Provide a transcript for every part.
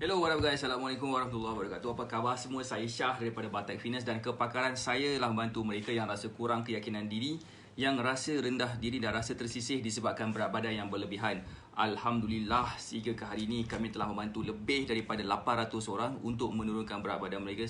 Hello, what up guys? Assalamualaikum warahmatullahi wabarakatuh. Apa khabar semua? Saya Syah daripada Batak Fitness dan kepakaran saya ialah membantu mereka yang rasa kurang keyakinan diri, yang rasa rendah diri dan rasa tersisih disebabkan berat badan yang berlebihan. Alhamdulillah, sehingga ke hari ini kami telah membantu lebih daripada 800 orang untuk menurunkan berat badan mereka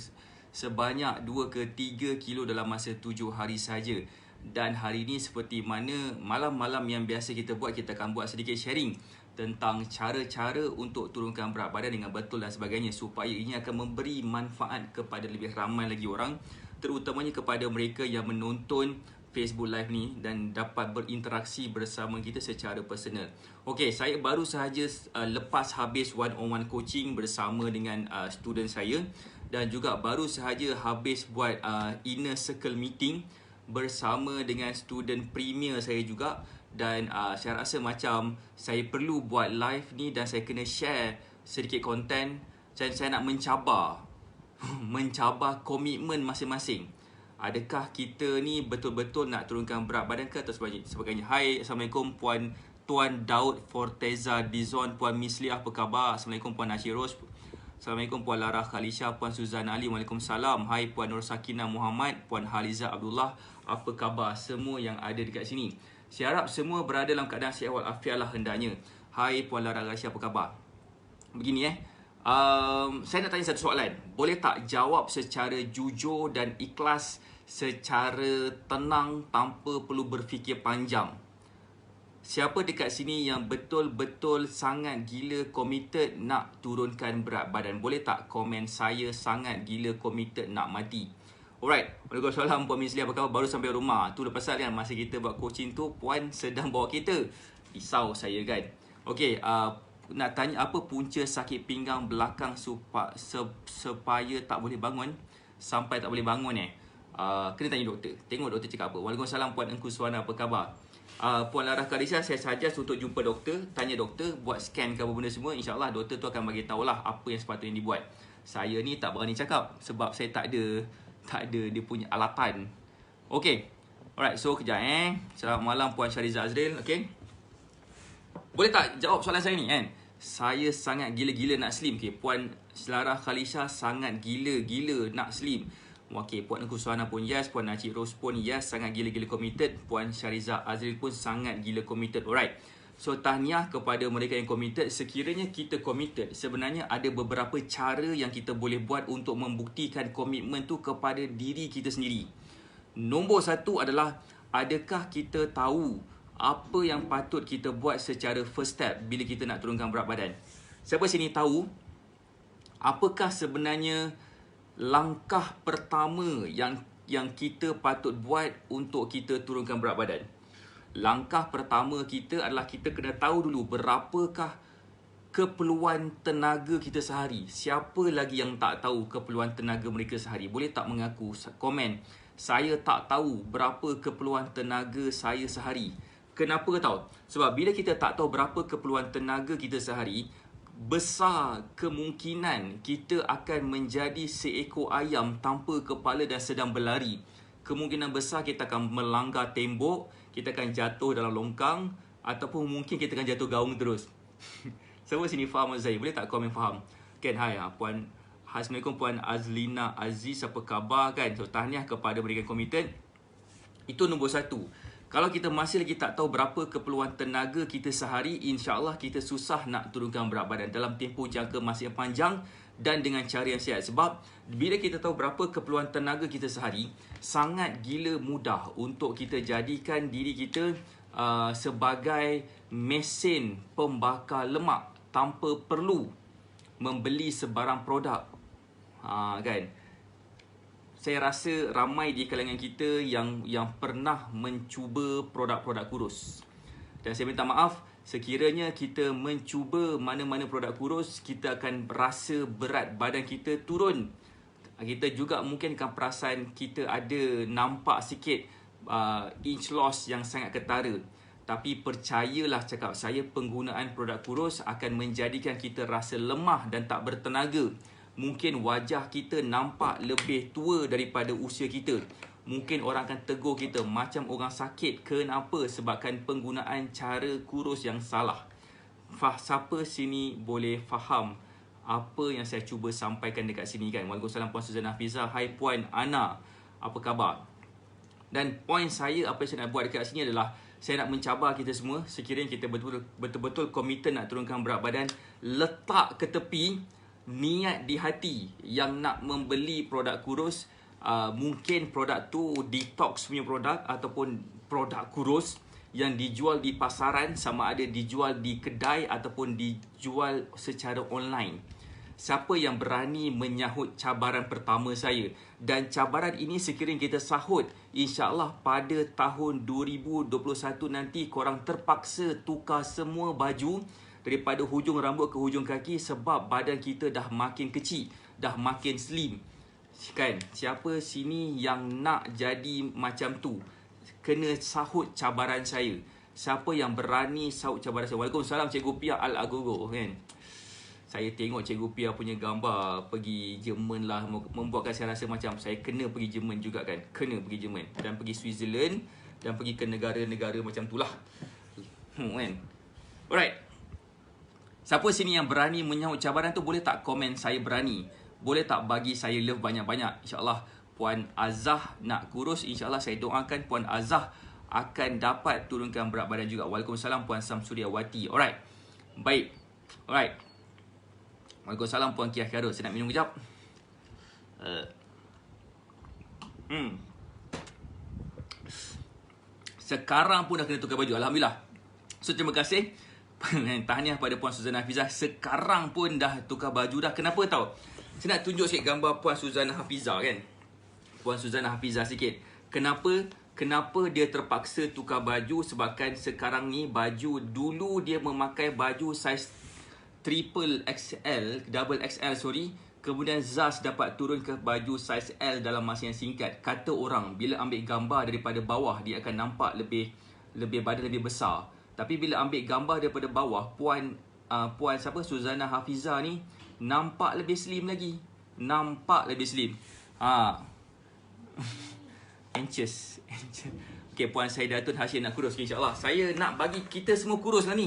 sebanyak 2 ke 3 kilo dalam masa 7 hari saja. Dan hari ini seperti mana malam-malam yang biasa kita buat, kita akan buat sedikit sharing tentang cara-cara untuk turunkan berat badan dengan betul dan sebagainya, supaya ini akan memberi manfaat kepada lebih ramai lagi orang, terutamanya kepada mereka yang menonton Facebook Live ni dan dapat berinteraksi bersama kita secara personal. Okey, saya baru sahaja lepas habis one-on-one coaching bersama dengan student saya, dan juga baru sahaja habis buat inner circle meeting bersama dengan student premier saya juga. Dan saya rasa macam saya perlu buat live ni dan saya kena share sedikit konten. Saya nak mencabar mencabar komitmen masing-masing. Adakah kita ni betul-betul nak turunkan berat badan ke atau sebagainya. Hai, Assalamualaikum Puan Tuan Daud Forteza Dizon, Puan Misli, apa khabar? Assalamualaikum Puan Nashiros. Assalamualaikum Puan Lara Khalisha, Puan Suzana Ali. Waalaikumsalam. Hai Puan Nur Sakina Muhammad, Puan Haliza Abdullah. Apa khabar semua yang ada dekat sini? Saya harap semua berada dalam keadaan sihat walafiat lah hendaknya. Hai Puan Lara Khalisha, apa khabar? Begini saya nak tanya satu soalan. Boleh tak jawab secara jujur dan ikhlas, secara tenang tanpa perlu berfikir panjang? Siapa dekat sini yang betul-betul sangat gila committed nak turunkan berat badan? Boleh tak komen saya sangat gila committed nak mati? Alright, Waalaikumsalam Puan Misli, apa khabar? Baru sampai rumah. Tu lepas kan masa kita buat coaching tu, Puan sedang bawa kita. Risau saya kan. Okey, nak tanya apa punca sakit pinggang belakang supaya tak boleh bangun, sampai tak boleh bangun kena tanya doktor. Tengok doktor cakap apa. Waalaikumsalam Puan Engku Suwana, apa khabar? Puan Lara Khalisha, saya suggest untuk jumpa doktor, tanya doktor, buat scan ke apa benda semua. InsyaAllah doktor tu akan bagi tahulah apa yang sepatutnya dibuat. Saya ni tak berani cakap sebab saya tak ada dia punya alatan. Okey. Alright, so kejap Selamat malam Puan Syariza Azril. Okey. Boleh tak jawab soalan saya ni kan? Saya sangat gila-gila nak slim. Okey, Puan Lara Khalisha sangat gila-gila nak slim. Okey, Puan Engku Suhana pun yes, Puan Najib Rose pun yes, sangat gila-gila committed. Puan Syariza Azril pun sangat gila committed. Alright. So, tahniah kepada mereka yang committed. Sekiranya kita committed, sebenarnya ada beberapa cara yang kita boleh buat untuk membuktikan komitmen tu kepada diri kita sendiri. Nombor satu adalah, adakah kita tahu apa yang patut kita buat secara first step bila kita nak turunkan berat badan? Siapa sini tahu apakah sebenarnya langkah pertama yang kita patut buat untuk kita turunkan berat badan? Langkah pertama kita adalah kita kena tahu dulu berapakah keperluan tenaga kita sehari. Siapa lagi yang tak tahu keperluan tenaga mereka sehari? Boleh tak mengaku? Komen. Saya tak tahu berapa keperluan tenaga saya sehari. Kenapa tahu? Sebab bila kita tak tahu berapa keperluan tenaga kita sehari, besar kemungkinan kita akan menjadi seekor ayam tanpa kepala dan sedang berlari. Kemungkinan besar kita akan melanggar tembok, kita akan jatuh dalam longkang, ataupun mungkin kita akan jatuh gaung terus. Siapa sini faham saya? Boleh tak komen faham? Kan, hai Puan. Assalamualaikum Puan Azlina Aziz, apa khabar kan? So, tahniah kepada mereka yang committed. Itu nombor satu. Kalau kita masih lagi tak tahu berapa keperluan tenaga kita sehari, insya-Allah kita susah nak turunkan berat badan dalam tempoh jangka masa yang panjang dan dengan cara yang sihat. Sebab bila kita tahu berapa keperluan tenaga kita sehari, sangat gila mudah untuk kita jadikan diri kita sebagai mesin pembakar lemak tanpa perlu membeli sebarang produk. Kan? Saya rasa ramai di kalangan kita yang pernah mencuba produk-produk kurus. Dan saya minta maaf, sekiranya kita mencuba mana-mana produk kurus, kita akan rasa berat badan kita turun. Kita juga mungkin akan perasan kita ada nampak sikit inch loss yang sangat ketara. Tapi percayalah cakap saya, penggunaan produk kurus akan menjadikan kita rasa lemah dan tak bertenaga. Mungkin wajah kita nampak lebih tua daripada usia kita. Mungkin orang akan tegur kita macam orang sakit. Kenapa? Sebabkan penggunaan cara kurus yang salah. Siapa sini boleh faham apa yang saya cuba sampaikan dekat sini kan. Waalaikumsalam Puan Suzana Hafizah. Hai Puan Ana, apa khabar? Dan poin saya, apa yang saya nak buat dekat sini adalah saya nak mencabar kita semua. Sekiranya kita betul-betul komited nak turunkan berat badan, letak ke tepi niat di hati yang nak membeli produk kurus. Mungkin produk tu detox punya produk ataupun produk kurus yang dijual di pasaran, sama ada dijual di kedai ataupun dijual secara online. Siapa yang berani menyahut cabaran pertama saya? Dan cabaran ini sekiranya kita sahut, insya-Allah pada tahun 2021 nanti korang terpaksa tukar semua baju daripada hujung rambut ke hujung kaki sebab badan kita dah makin kecil, dah makin slim. Kan? Siapa sini yang nak jadi macam tu? Kena sahut cabaran saya. Siapa yang berani sahut cabaran saya? Waalaikumsalam Cikgu Pia Al-Agogo, kan? Saya tengok Cikgu Pia punya gambar pergi Jerman lah, membuatkan saya rasa macam saya kena pergi Jerman juga kan. Kena pergi Jerman dan pergi Switzerland dan pergi ke negara-negara macam tu lah. Kan? Alright. Siapa sini yang berani menyahut cabaran tu, boleh tak komen saya berani? Boleh tak bagi saya love banyak-banyak? InsyaAllah Puan Azah nak kurus. InsyaAllah saya doakan Puan Azah akan dapat turunkan berat badan juga. Waalaikumsalam Puan Samsuryawati. Alright. Baik. Alright. Waalaikumsalam Puan Kia Khairul. Saya nak minum kejap. Sekarang pun dah kena tukar baju. Alhamdulillah. So terima kasih. Tahniah pada Puan Suzana Hafizah. Sekarang pun dah tukar baju dah. Kenapa tahu? Saya nak tunjuk sikit gambar Puan Suzana Hafizah kan. Puan Suzana Hafizah sikit. Kenapa dia terpaksa tukar baju? Sebabkan sekarang ni baju, dulu dia memakai baju saiz triple XL, double XL sorry. Kemudian Zaz dapat turun ke baju saiz L dalam masa yang singkat. Kata orang, bila ambil gambar daripada bawah, dia akan nampak lebih badan lebih besar. Tapi bila ambil gambar daripada bawah, Puan Suzana Hafizah ni nampak lebih slim lagi. Nampak lebih slim. Anxious. Okay, Puan Saidatun Hashim nak kurus. InsyaAllah. Saya nak bagi kita semua kurus lah ni.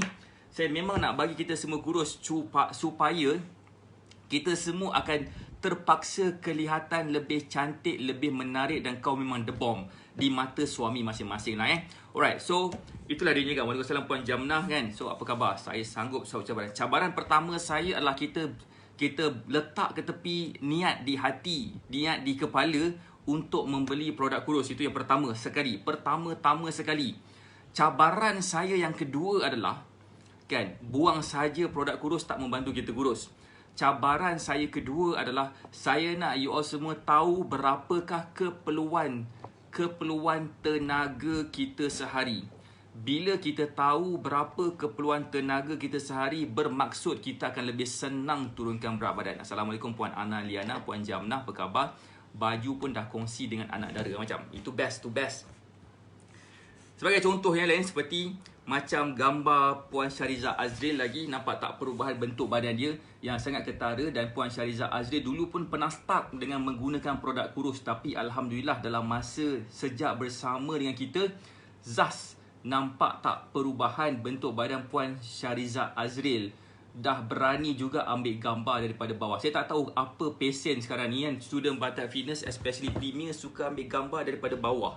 Saya memang nak bagi kita semua kurus supaya kita semua akan terpaksa kelihatan lebih cantik, lebih menarik dan kau memang the bomb di mata suami masing-masing lah Alright, so itulah dia kan. Waalaikumsalam Puan Jamnah kan. So apa khabar? Saya sanggup sahut cabaran. Cabaran pertama saya adalah kita letak ke tepi niat di hati, niat di kepala untuk membeli produk kurus. Itu yang pertama sekali. Pertama-tama sekali. Cabaran saya yang kedua adalah kan, buang saja produk kurus tak membantu kita kurus. Cabaran saya kedua adalah saya nak you all semua tahu berapakah keperluan tenaga kita sehari. Bila kita tahu berapa keperluan tenaga kita sehari, bermaksud kita akan lebih senang turunkan berat badan. Assalamualaikum Puan Ana Liana, Puan Jamnah, apa khabar? Baju pun dah kongsi dengan anak dara macam. Itu best. Sebagai contoh yang lain seperti macam gambar Puan Syariza Azril lagi, nampak tak perubahan bentuk badan dia yang sangat ketara. Dan Puan Syariza Azril dulu pun pernah start dengan menggunakan produk kurus, tapi Alhamdulillah dalam masa sejak bersama dengan kita, Zaz nampak tak perubahan bentuk badan Puan Syariza Azril. Dah berani juga ambil gambar daripada bawah. Saya tak tahu apa pesen sekarang ni kan, student Batak Fitness especially premier suka ambil gambar daripada bawah.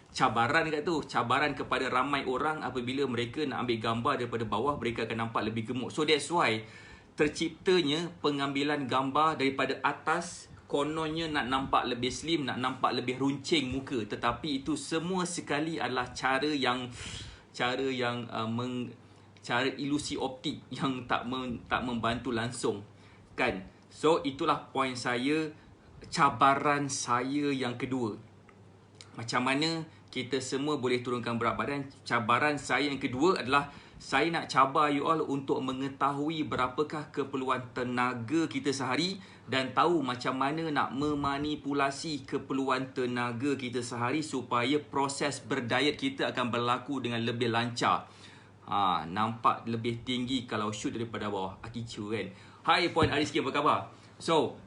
Cabaran dekat tu, cabaran kepada ramai orang apabila mereka nak ambil gambar daripada bawah, mereka akan nampak lebih gemuk. So that's why terciptanya pengambilan gambar daripada atas, kononnya nak nampak lebih slim, nak nampak lebih runcing muka. Tetapi itu semua sekali adalah cara ilusi optik yang tak membantu langsung kan. So itulah poin saya, cabaran saya yang kedua. Macam mana kita semua boleh turunkan berat badan? Cabaran saya yang kedua adalah saya nak cabar you all untuk mengetahui berapakah keperluan tenaga kita sehari dan tahu macam mana nak memanipulasi keperluan tenaga kita sehari supaya proses berdiet kita akan berlaku dengan lebih lancar. Nampak lebih tinggi kalau shoot daripada bawah. Akicu kan. Hai Puan Ariski, apa khabar? So,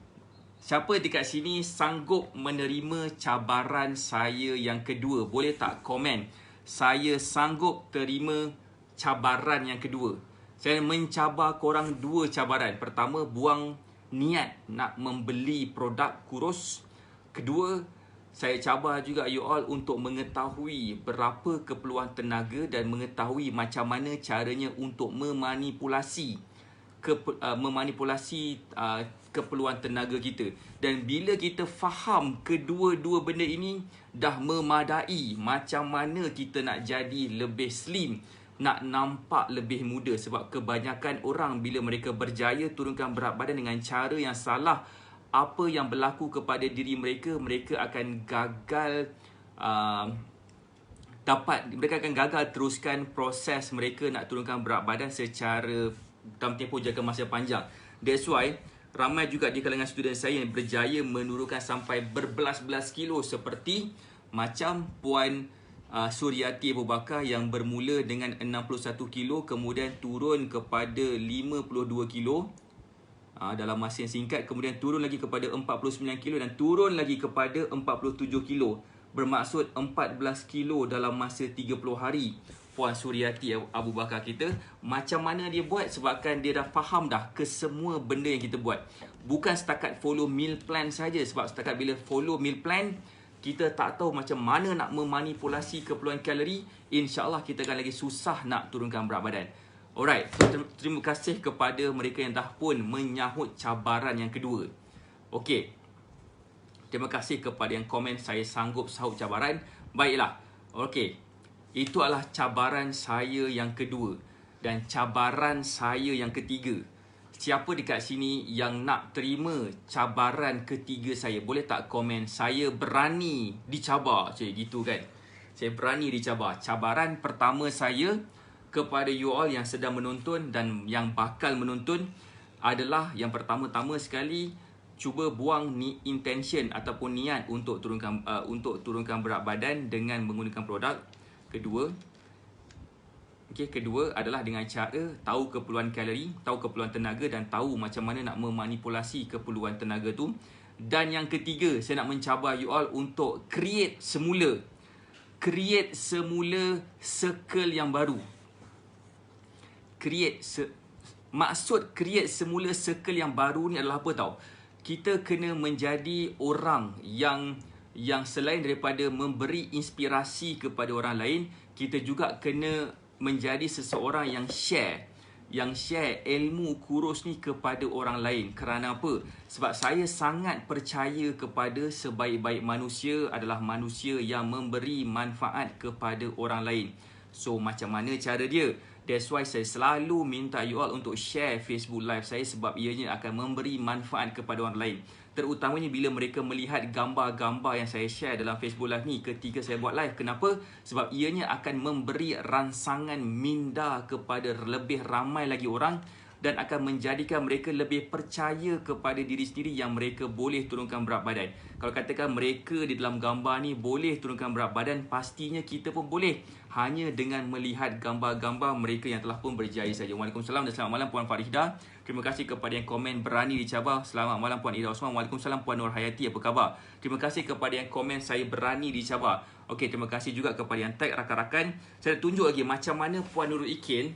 siapa dekat sini sanggup menerima cabaran saya yang kedua? Boleh tak komen? Saya sanggup terima cabaran yang kedua. Saya mencabar korang 2 cabaran. Pertama, buang niat nak membeli produk kurus. Kedua, saya cabar juga you all untuk mengetahui berapa keperluan tenaga dan mengetahui macam mana caranya untuk memanipulasi keperluan tenaga kita. Dan bila kita faham kedua-dua benda ini, dah memadai macam mana kita nak jadi lebih slim, nak nampak lebih muda. Sebab kebanyakan orang bila mereka berjaya turunkan berat badan dengan cara yang salah, apa yang berlaku kepada diri mereka, mereka akan gagal mereka akan gagal teruskan proses mereka nak turunkan berat badan secara dalam tempoh jangka masa panjang. That's why ramai juga di kalangan student saya yang berjaya menurunkan sampai berbelas-belas kilo, seperti macam Puan Suryati Abu Bakar yang bermula dengan 61 kilo kemudian turun kepada 52 kilo dalam masa yang singkat, kemudian turun lagi kepada 49 kilo dan turun lagi kepada 47 kilo. Bermaksud 14 kilo dalam masa 30 hari. Puan Suryati Abu Bakar kita, macam mana dia buat? Sebabkan dia dah faham dah kesemua benda yang kita buat. Bukan setakat follow meal plan saja. Sebab setakat bila follow meal plan, kita tak tahu macam mana nak memanipulasi keperluan kalori, insya-Allah kita akan lagi susah nak turunkan berat badan. Alright, so terima kasih kepada mereka yang dah pun menyahut cabaran yang kedua. Okey. Terima kasih kepada yang komen saya sanggup sahut cabaran. Baiklah. Okey. Itu adalah cabaran saya yang kedua. Dan cabaran saya yang ketiga. Siapa dekat sini yang nak terima cabaran ketiga saya? Boleh tak komen? Saya berani dicabar. Cik, gitu kan? Saya berani dicabar. Cabaran pertama saya kepada you all yang sedang menonton dan yang bakal menonton adalah yang pertama-tama sekali, cuba buang intention ataupun niat untuk turunkan berat badan dengan menggunakan produk. Kedua adalah dengan cara tahu keperluan kalori, tahu keperluan tenaga dan tahu macam mana nak memanipulasi keperluan tenaga tu. Dan yang ketiga, saya nak mencabar you all untuk create semula circle yang baru. Maksud create semula circle yang baru ni adalah apa tau? Kita kena menjadi orang yang selain daripada memberi inspirasi kepada orang lain, kita juga kena menjadi seseorang yang share ilmu kurus ni kepada orang lain. Kerana apa? Sebab saya sangat percaya kepada sebaik-baik manusia adalah manusia yang memberi manfaat kepada orang lain. So macam mana cara dia? That's why saya selalu minta you all untuk share Facebook Live saya, sebab ianya akan memberi manfaat kepada orang lain. Terutamanya bila mereka melihat gambar-gambar yang saya share dalam Facebook Live ni ketika saya buat live. Kenapa? Sebab ianya akan memberi rangsangan minda kepada lebih ramai lagi orang dan akan menjadikan mereka lebih percaya kepada diri sendiri yang mereka boleh turunkan berat badan. Kalau katakan mereka di dalam gambar ni boleh turunkan berat badan, pastinya kita pun boleh. Hanya dengan melihat gambar-gambar mereka yang telah pun berjaya saja. Waalaikumsalam dan selamat malam Puan Farihda. Terima kasih kepada yang komen berani dicabar. Selamat malam Puan Ida Osman. Waalaikumsalam Puan Nur Hayati. Apa khabar? Terima kasih kepada yang komen saya berani dicabar. Okey, terima kasih juga kepada yang tag rakan-rakan. Saya tunjuk lagi macam mana Puan Nurul Ikin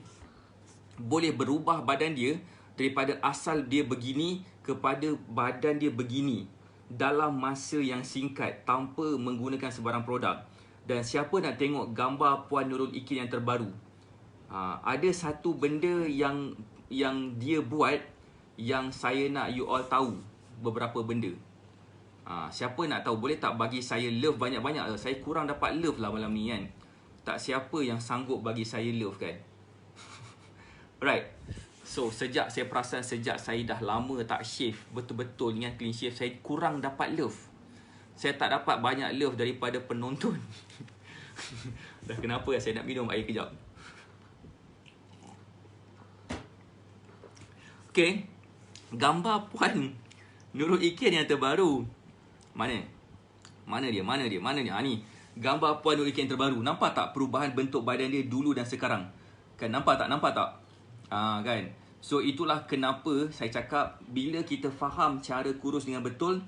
boleh berubah badan dia daripada asal dia begini kepada badan dia begini dalam masa yang singkat tanpa menggunakan sebarang produk. Dan siapa nak tengok gambar Puan Nurul Ikin yang terbaru? Ada satu benda yang dia buat yang saya nak you all tahu beberapa benda. Siapa nak tahu? Boleh tak bagi saya love banyak-banyak? Saya kurang dapat love lah malam ni kan. Tak siapa yang sanggup bagi saya love kan. Right. So sejak saya perasan sejak saya dah lama tak shave betul-betul dengan clean shave, saya kurang dapat love. Saya tak dapat banyak love daripada penonton. Dah kenapa saya nak minum air kejap. Okay. Gambar Puan Nurul Ikin yang terbaru. Mana dia? Ni. Gambar Puan Nurul Ikin terbaru. Nampak tak perubahan bentuk badan dia dulu dan sekarang? Kan nampak tak? Kan? So itulah kenapa saya cakap bila kita faham cara kurus dengan betul,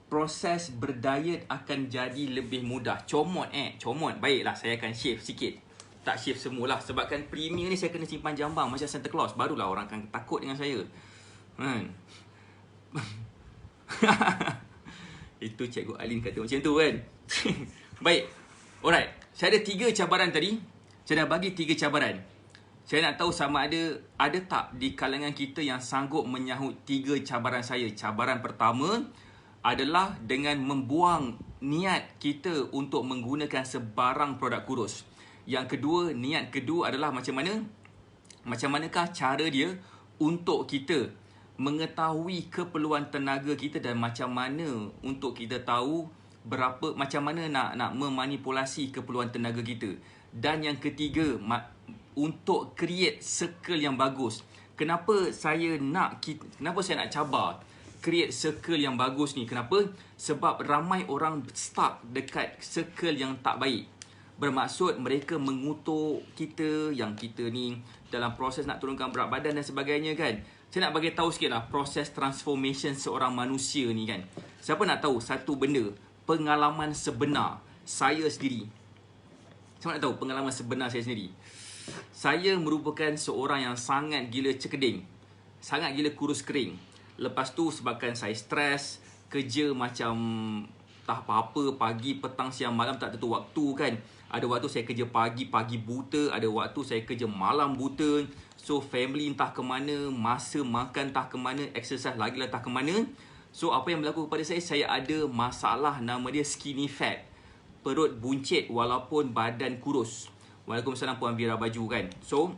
proses berdiet akan jadi lebih mudah. Comot. Baiklah saya akan shave sikit. tak shift semualah. Sebabkan Premier ni saya kena simpan jambang macam Santa Claus. Barulah orang akan takut dengan saya. Itu Cikgu Alin kata macam tu kan. Baik. Alright. Saya ada 3 cabaran tadi. Saya dah bagi 3 cabaran. Saya nak tahu sama ada tak di kalangan kita yang sanggup menyahut 3 cabaran saya. Cabaran pertama adalah dengan membuang niat kita untuk menggunakan sebarang produk kurus. Yang kedua, niat kedua adalah macam manakah cara dia untuk kita mengetahui keperluan tenaga kita dan macam mana untuk kita tahu macam mana nak memanipulasi keperluan tenaga kita. Dan yang ketiga, untuk create circle yang bagus. Kenapa saya nak cabar create circle yang bagus ni? Kenapa? Sebab ramai orang stuck dekat circle yang tak baik. Bermaksud mereka mengutuk kita, yang kita ni dalam proses nak turunkan berat badan dan sebagainya kan. Saya nak bagi tahu sikit lah proses transformation seorang manusia ni kan. Siapa nak tahu satu benda, pengalaman sebenar saya sendiri. Siapa nak tahu pengalaman sebenar saya sendiri? Saya merupakan seorang yang sangat gila cekeding, sangat gila kurus kering. Lepas tu sebabkan saya stres, kerja macam tak apa-apa, pagi, petang, siang, malam tak tentu waktu kan. Ada waktu saya kerja pagi buta, ada waktu saya kerja malam buta. So family entah ke mana, masa makan entah ke mana, exercise lagi lah entah ke mana. So apa yang berlaku kepada saya ada masalah nama dia skinny fat. Perut buncit walaupun badan kurus. Waalaikumsalam Puan Vira Baju kan. So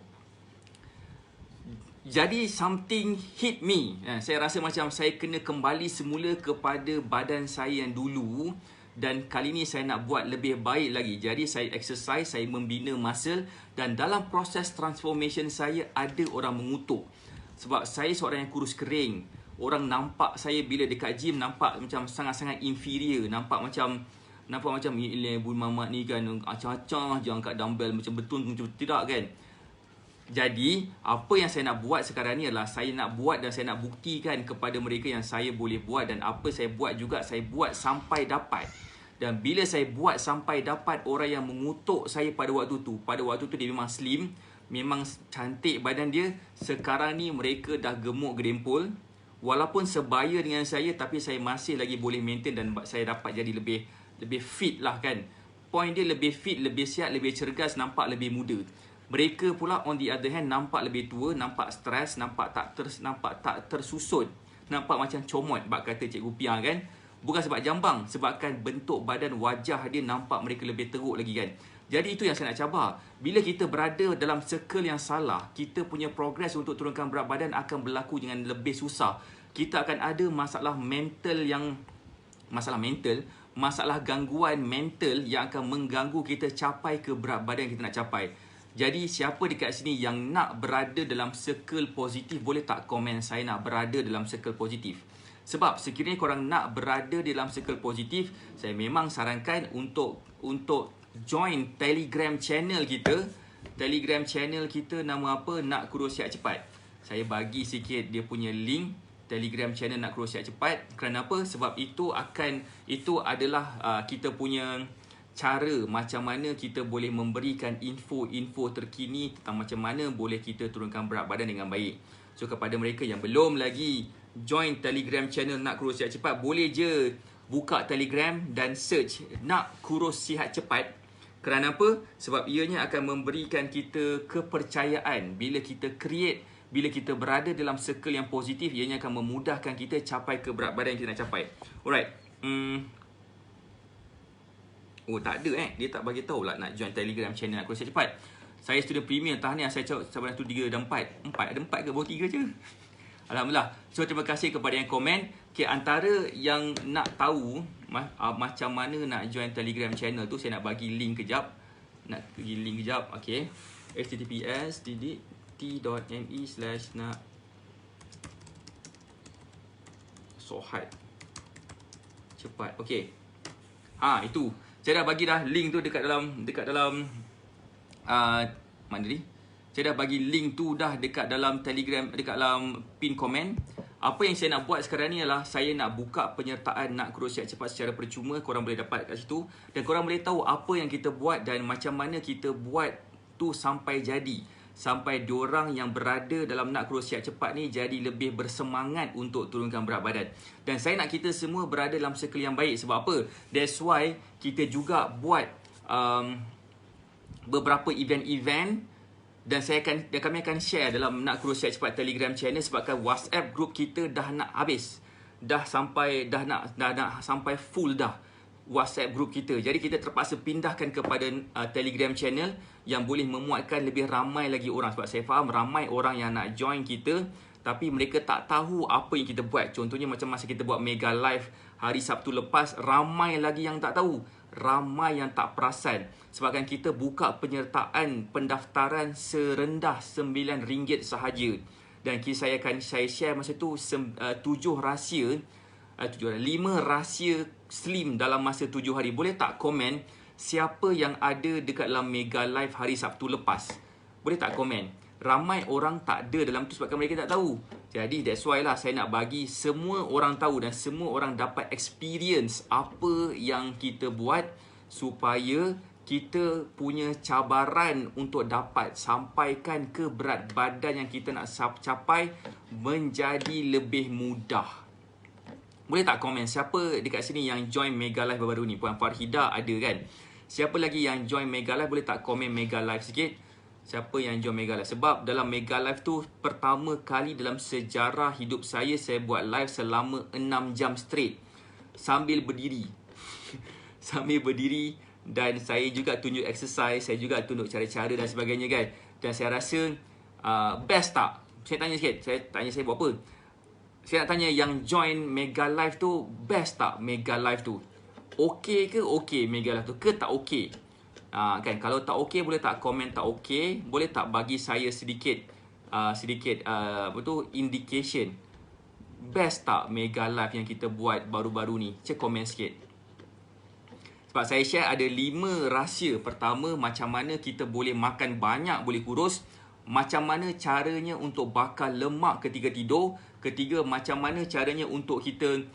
jadi something hit me. Saya rasa macam saya kena kembali semula kepada badan saya yang dulu. Dan kali ni saya nak buat lebih baik lagi. Jadi saya exercise, saya membina muscle. Dan dalam proses transformation saya ada orang mengutuk. Sebab saya seorang yang kurus kering. Orang nampak saya bila dekat gym nampak macam sangat-sangat inferior. Nampak macam Ibu Mamat ni kan acah-acah je angkat dumbbell macam betul macam tidak kan. Jadi, apa yang saya nak buat sekarang ni adalah saya nak buat dan saya nak buktikan kepada mereka yang saya boleh buat. Dan apa saya buat juga, saya buat sampai dapat. Dan bila saya buat sampai dapat, orang yang mengutuk saya pada waktu tu dia memang slim, memang cantik badan dia. Sekarang ni mereka dah gemuk gedempul. Walaupun sebaya dengan saya, tapi saya masih lagi boleh maintain dan saya dapat jadi lebih fit lah kan. Point dia lebih fit, lebih sihat, lebih cergas, nampak lebih muda. Mereka pula on the other hand nampak lebih tua, nampak stres, nampak tak tersusun, nampak macam comot bak kata Cikgu Pia kan. Bukan sebab jambang, sebabkan bentuk badan wajah dia nampak mereka lebih teruk lagi kan. Jadi itu yang saya nak cabar. Bila kita berada dalam circle yang salah, kita punya progress untuk turunkan berat badan akan berlaku dengan lebih susah. Kita akan ada masalah gangguan mental yang akan mengganggu kita capai ke berat badan yang kita nak capai. Jadi siapa dekat sini yang nak berada dalam circle positif, boleh tak komen saya nak berada dalam circle positif. Sebab sekiranya korang nak berada dalam circle positif, saya memang sarankan untuk join Telegram channel kita. Telegram channel kita nama apa? Nak Kurus Sihat Cepat. Saya bagi sikit dia punya link Telegram channel Nak Kurus Sihat Cepat. Kerana apa? Sebab itu adalah kita punya cara macam mana kita boleh memberikan info-info terkini tentang macam mana boleh kita turunkan berat badan dengan baik. So kepada mereka yang belum lagi join Telegram channel Nak Kurus Sihat Cepat, boleh je buka Telegram dan search Nak Kurus Sihat Cepat. Kerana apa? Sebab ianya akan memberikan kita kepercayaan. Bila kita berada dalam circle yang positif, ianya akan memudahkan kita capai ke berat badan yang kita nak capai. Alright. Oh tak ada dia tak bagi tahu lah nak join Telegram channel Nak Kurus Sihat Cepat. Saya student premier, tahniah saya cabaran 1, 2, 3 dan 4. Ada 4 ke? Baru 3 je. Alhamdulillah. So terima kasih kepada yang komen. Okay, antara yang nak tahu macam mana nak join Telegram channel tu, saya nak bagi link kejap. Okay. https://t.me/nak sohat cepat. Okay. Itu. Saya dah bagi link tu dekat dalam mana ni? Saya dah bagi link tu dah dekat dalam Telegram, dekat dalam pin komen. Apa yang saya nak buat sekarang ni adalah saya nak buka penyertaan Nak Kurus Sihat Cepat secara percuma. Korang boleh dapat kat situ dan korang boleh tahu apa yang kita buat dan macam mana kita buat tu sampai jadi. Sampai diorang yang berada dalam nak kurus siap cepat ni jadi lebih bersemangat untuk turunkan berat badan. Dan saya nak kita semua berada dalam circle yang baik. Sebab apa? That's why kita juga buat beberapa event-event. Dan kami akan share dalam nak kurus siap cepat Telegram channel. Sebabkan WhatsApp group kita dah nak habis. Dah nak sampai full dah WhatsApp group kita. Jadi kita terpaksa pindahkan kepada Telegram channel yang boleh memuatkan lebih ramai lagi orang. Sebab saya faham ramai orang yang nak join kita tapi mereka tak tahu apa yang kita buat. Contohnya macam masa kita buat mega live hari Sabtu lepas, ramai lagi yang tak tahu. Ramai yang tak perasan. Sebabkan kita buka penyertaan pendaftaran serendah RM9 sahaja. Dan saya share masa tu 5 rahsia slim dalam masa 7 hari. Boleh tak komen siapa yang ada dekat dalam mega live hari Sabtu lepas? Boleh tak komen? Ramai orang tak ada dalam tu sebabkan mereka tak tahu. Jadi that's why lah saya nak bagi semua orang tahu dan semua orang dapat experience apa yang kita buat supaya kita punya cabaran untuk dapat sampaikan ke berat badan yang kita nak capai menjadi lebih mudah. Boleh tak komen siapa dekat sini yang join Mega Live baru-baru ni? Puan Farhida ada kan? Siapa lagi yang join Mega Live? Boleh tak komen Mega Live sikit? Siapa yang join Mega Live? Sebab dalam Mega Live tu pertama kali dalam sejarah hidup saya buat live selama 6 jam straight sambil berdiri. Sambil berdiri. Dan saya juga tunjuk exercise, saya juga tunjuk cara-cara dan sebagainya kan. Dan saya rasa best tak? Saya tanya sikit, saya buat apa? Saya nak tanya yang join Mega Live tu, best tak Mega Live tu? Okey ke okey Mega Live tu ke tak okey? Kan, kalau tak okey boleh tak komen tak okey? Boleh tak bagi saya sedikit indication? Best tak Mega Live yang kita buat baru-baru ni? Cek komen sikit. Sebab saya share ada 5 rahsia. Pertama, macam mana kita boleh makan banyak, boleh kurus. Macam mana caranya untuk bakar lemak ketika tidur. Ketiga, macam mana caranya untuk kita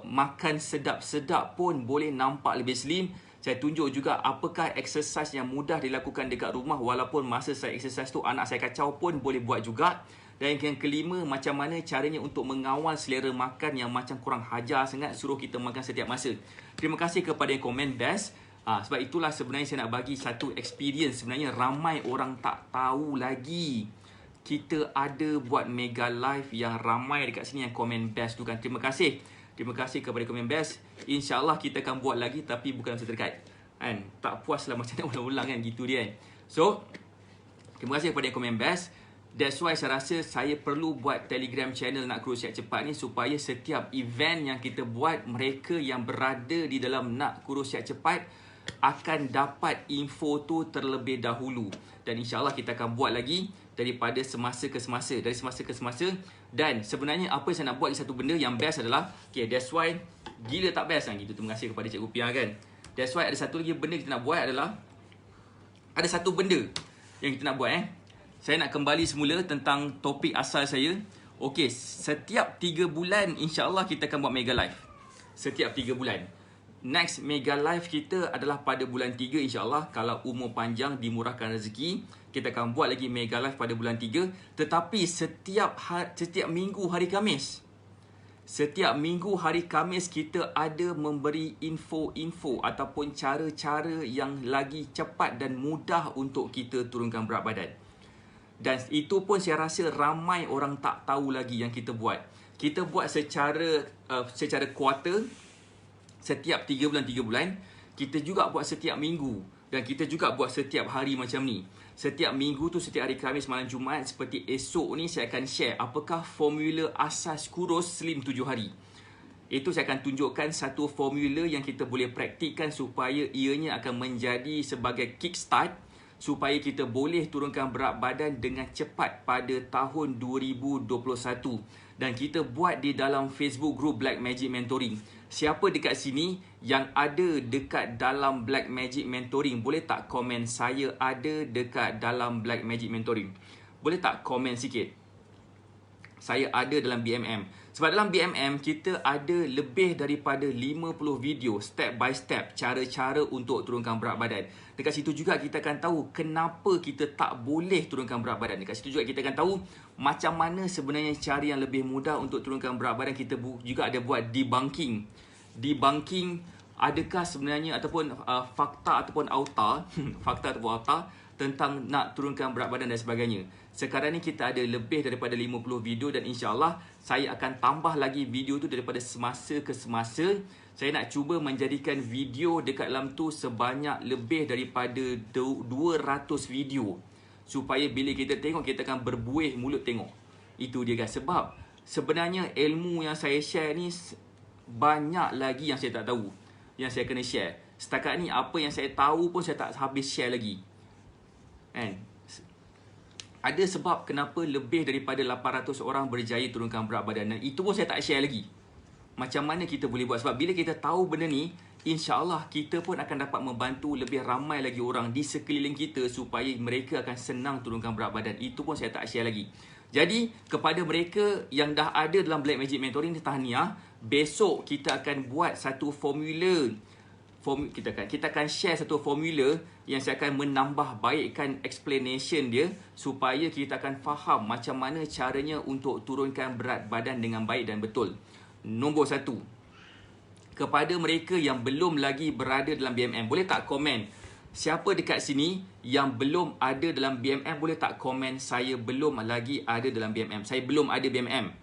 makan sedap-sedap pun boleh nampak lebih slim. Saya tunjuk juga apakah exercise yang mudah dilakukan dekat rumah. Walaupun masa saya exercise tu anak saya kacau pun boleh buat juga. Dan yang kelima, macam mana caranya untuk mengawal selera makan yang macam kurang hajar sangat, suruh kita makan setiap masa. Terima kasih kepada yang komen best. Sebab itulah sebenarnya saya nak bagi satu experience. Sebenarnya ramai orang tak tahu lagi kita ada buat mega live yang ramai dekat sini yang komen best tu kan. Terima kasih. Terima kasih kepada komen best. InsyaAllah kita akan buat lagi tapi bukan masa terdekat. Kan? Tak puas lah macam nak ulang-ulang kan. Gitu dia kan. So, terima kasih kepada yang komen best. That's why saya rasa saya perlu buat Telegram channel Nak Kurus Siap Cepat ni supaya setiap event yang kita buat, mereka yang berada di dalam Nak Kurus Siap Cepat akan dapat info tu terlebih dahulu. Dan insyaAllah kita akan buat lagi daripada semasa ke semasa. Dari semasa ke semasa. Dan sebenarnya apa yang saya nak buat satu benda yang best adalah, okay, that's why gila tak best kan gitu. Terima kasih kepada Cikgu Pia kan. That's why ada satu lagi benda kita nak buat adalah, ada satu benda yang kita nak buat Saya nak kembali semula tentang topik asal saya. Okey, setiap 3 bulan insya-Allah kita akan buat mega live. Setiap 3 bulan. Next mega live kita adalah pada bulan 3 insya-Allah. Kalau umur panjang dimurahkan rezeki, kita akan buat lagi mega live pada bulan 3. Tetapi setiap minggu hari Khamis. Setiap minggu hari Khamis kita ada memberi info-info ataupun cara-cara yang lagi cepat dan mudah untuk kita turunkan berat badan. Dan itu pun saya rasa ramai orang tak tahu lagi yang kita buat. Kita buat secara kuarter, setiap 3 bulan. Kita juga buat setiap minggu. Dan kita juga buat setiap hari macam ni. Setiap minggu tu, setiap hari Khamis, malam Jumaat. Seperti esok ni saya akan share apakah formula asas kurus slim 7 hari. Itu saya akan tunjukkan satu formula yang kita boleh praktikkan supaya ianya akan menjadi sebagai kickstart supaya kita boleh turunkan berat badan dengan cepat pada tahun 2021. Dan kita buat di dalam Facebook group Black Magic Mentoring. Siapa dekat sini yang ada dekat dalam Black Magic Mentoring? Boleh tak komen saya ada dekat dalam Black Magic Mentoring? Boleh tak komen sikit? saya ada dalam BMM. Sebab dalam BMM kita ada lebih daripada 50 video step by step cara-cara untuk turunkan berat badan. Dekat situ juga kita akan tahu kenapa kita tak boleh turunkan berat badan. Dekat situ juga kita akan tahu macam mana sebenarnya cara yang lebih mudah untuk turunkan berat badan. Kita juga ada buat debunking. Debunking adakah sebenarnya ataupun fakta ataupun auta fakta ataupun auta tentang nak turunkan berat badan dan sebagainya. Sekarang ni kita ada lebih daripada 50 video dan insya-Allah saya akan tambah lagi video tu daripada semasa ke semasa. Saya nak cuba menjadikan video dekat dalam tu sebanyak lebih daripada 200 video. Supaya bila kita tengok kita akan berbuih mulut tengok. Itu dia guys. Sebab sebenarnya ilmu yang saya share ni banyak lagi yang saya tak tahu. Yang saya kena share. Setakat ni apa yang saya tahu pun saya tak habis share lagi. Kan? Ada sebab kenapa lebih daripada 800 orang berjaya turunkan berat badan. Dan itu pun saya tak share lagi. Macam mana kita boleh buat. Sebab bila kita tahu benda ni, insya-Allah kita pun akan dapat membantu lebih ramai lagi orang di sekeliling kita supaya mereka akan senang turunkan berat badan. Itu pun saya tak share lagi. Jadi, kepada mereka yang dah ada dalam Black Magic Mentoring ni, tahniah. Besok kita akan buat satu formula. Kita akan share satu formula yang saya akan menambah baikkan explanation dia supaya kita akan faham macam mana caranya untuk turunkan berat badan dengan baik dan betul. Nombor 1. Kepada mereka yang belum lagi berada dalam BMM, boleh tak komen? Siapa dekat sini yang belum ada dalam BMM, boleh tak komen saya belum lagi ada dalam BMM. Saya belum ada BMM.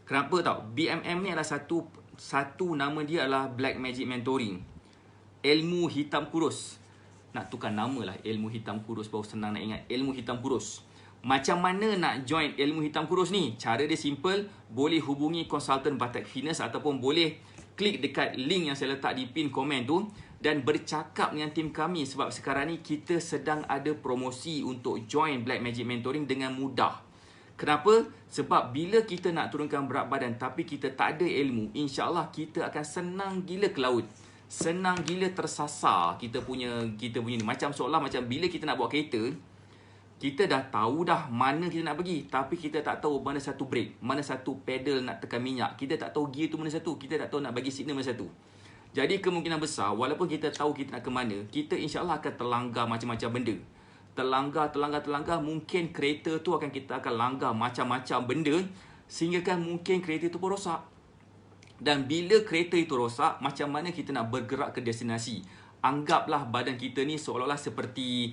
Kenapa tau? BMM ni adalah satu nama dia adalah Black Magic Mentoring. Ilmu hitam kurus. Nak tukar nama lah. Ilmu hitam kurus. Baru senang nak ingat. Ilmu hitam kurus. Macam mana nak join ilmu hitam kurus ni? Cara dia simple. Boleh hubungi konsultan Batak Fitness ataupun boleh klik dekat link yang saya letak di pin komen tu dan bercakap dengan tim kami. Sebab sekarang ni kita sedang ada promosi untuk join Black Magic Mentoring dengan mudah. Kenapa? Sebab bila kita nak turunkan berat badan tapi kita tak ada ilmu, insya-Allah kita akan senang gila ke laut. Senang gila tersasar kita punya ni. Macam seolah macam bila kita nak bawa kereta, kita dah tahu dah mana kita nak pergi, tapi kita tak tahu mana satu brake, mana satu pedal nak tekan minyak. Kita tak tahu gear tu mana satu, kita tak tahu nak bagi signal mana satu. Jadi kemungkinan besar walaupun kita tahu kita nak ke mana, kita insya-Allah akan terlanggar macam-macam benda. Terlanggar, mungkin kereta tu kita akan langgar macam-macam benda sehingga kan mungkin kereta tu pun rosak. Dan bila kereta itu rosak, macam mana kita nak bergerak ke destinasi? Anggaplah badan kita ni seolah-olah seperti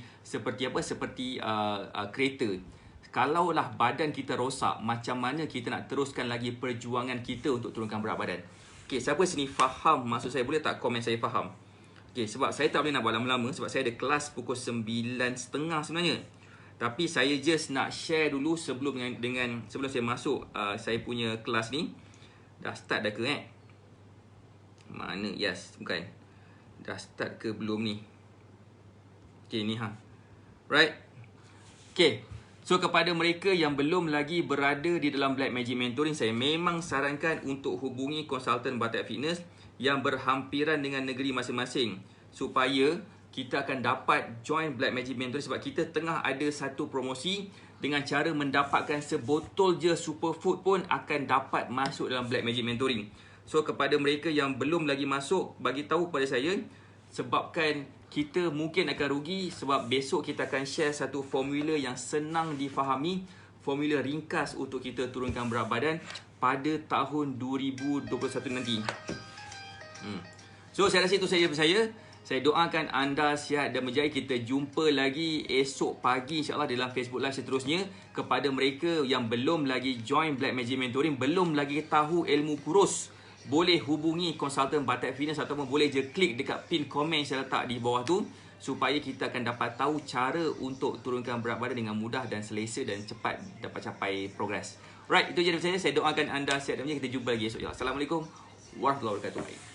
kereta. Kalaulah badan kita rosak, macam mana kita nak teruskan lagi perjuangan kita untuk turunkan berat badan? Okey, siapa sini faham maksud saya? Boleh tak komen saya faham? Okey, sebab saya tak boleh nak buat lama-lama sebab saya ada kelas pukul 9.30 sebenarnya. Tapi saya just nak share dulu sebelum saya masuk saya punya kelas ni. Dah start dah ke Mana? Yes, bukan. Dah start ke belum ni? Okay, ni Right. Okay. So, kepada mereka yang belum lagi berada di dalam Black Magic Mentoring, saya memang sarankan untuk hubungi konsultan Batak Fitness yang berhampiran dengan negeri masing-masing supaya kita akan dapat join Black Magic Mentoring sebab kita tengah ada satu promosi. Dengan cara mendapatkan sebotol je superfood pun akan dapat masuk dalam Black Magic Mentoring. So kepada mereka yang belum lagi masuk, bagi tahu kepada saya sebabkan kita mungkin akan rugi sebab besok kita akan share satu formula yang senang difahami, formula ringkas untuk kita turunkan berat badan pada tahun 2021 nanti. So saya rasa itu saja daripada saya. Saya doakan anda sihat dan berjaya. Kita jumpa lagi esok pagi insya-Allah dalam Facebook Live seterusnya. Kepada mereka yang belum lagi join Black Magic Mentoring, belum lagi tahu ilmu kurus, boleh hubungi konsultan Batak Fitness ataupun boleh je klik dekat pin komen saya letak di bawah tu supaya kita akan dapat tahu cara untuk turunkan berat badan dengan mudah dan selesa dan cepat dapat capai progres. Right, itu je daripada saya. Saya doakan anda sihat dan berjaya. Kita jumpa lagi esok. Assalamualaikum warahmatullahi wabarakatuh.